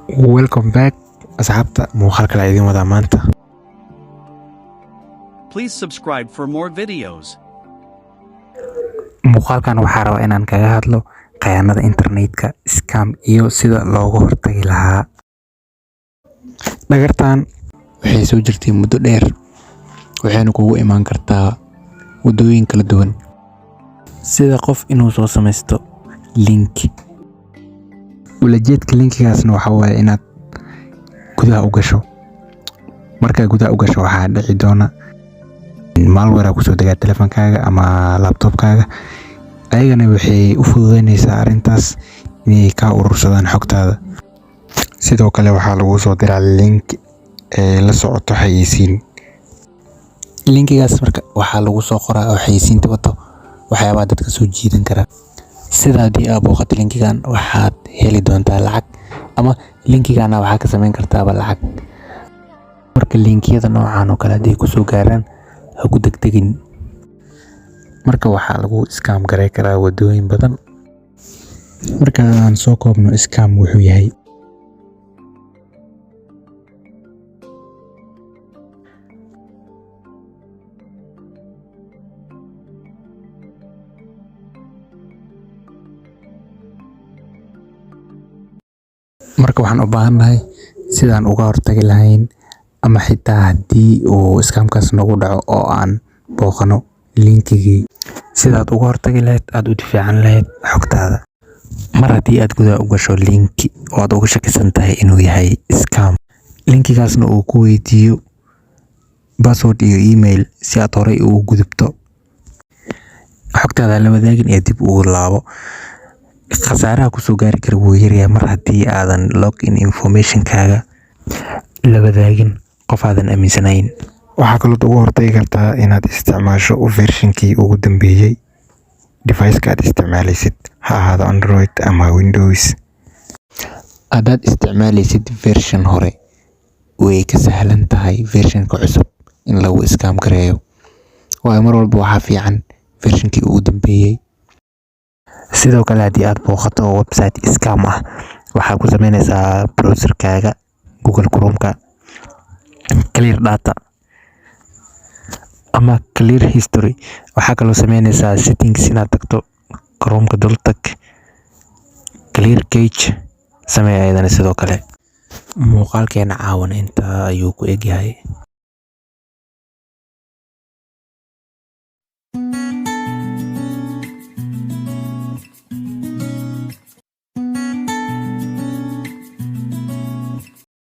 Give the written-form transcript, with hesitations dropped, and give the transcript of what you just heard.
Welcome back asxaabta muuqaalka la idin wadaa maanta. Please subscribe for more videos. Muuqaalkan waxaa rabaa inaan kaga hadlo khiyaanada internetka, scam iyo sida looga hortagi lahaa. Dhagartan waxay soo jirtay muddo dheer, waxayna kugu imaan kartaa wadooyin kala duwan, sida qof inuu soo samaysto link. Ulajeedka linkigaasna waxaa waaye inaad gudaha u gasho. Markaa gudaha u gasho waxaa dhici doona malware kusoo degaa telefoonkaaga ama laptopkaaga. Ayagana waxay u fududeynaysaa arrintaas inay ka urursadaan xogtaada. Sidoo kale waxaa lagu soo diraa link la socoto xayeysiin. Linkigaas marka waxaa lagu soo qoraa xayeysiinta wato waxyaabaha dadka soo jiidan kara. Sida haddii aad booqato linkigan waxaad heli doontaa lacag, ama linkigana waxaa ka samayn kartaa lacag. Marka linkiyada noocan oo kale haddii kusoo gaaraan ha ku degdegin. Marka waxaa lagu scam garay karaa wadooyin badan. Marka aan soo koobno scam wuxuu yahay marka waxaan u baahannahay sidaan uga hortagi lahayn, ama xitaa haddii uu scamkaas nagu dhaco oo aan booqano linkigii, sidaad uga hortagi lahayd aad u difaacan lahayd xogtaada. Mar haddii aad gudaha u gasho linki oo aad uga shakisan tahay inuu yahay scam, linkigaasna uu ku weydiiyo password iyo email si aad horey ugu gudubto, xogtaada la wadaagin ee dib ugu laabo. Khasaaraha kusoo gaari kara wuu yaryahay mar haddii aadan login information-kaaga la wadaagin qof aadan aaminsanayn. Waxaa kaloo uga hortagi kartaa inaad isticmaasho version-kii ugu dambeeyay device-ka aad isticmaalaysid, ha ahaado Android ama Windows. Haddaad isticmaalaysid version hore, way ka sahlan tahay version-ka cusub in lagu scam gareeyo. Waayo mar walba waxaa fiican version-kii ugu dambeeyay. Sidoo kale haddii aad booqato website scam ah, waxaa ku samaynaysaa browser-kaaga Google Chrome-ka clear data ama clear history. Waxaa kaloo samaynaysaa settings inaad tagto Chrome-ka, dul tag clear cache samee ayadana sidoo kale. Muuqaalkeena caawan inta ayuu ku egyahay.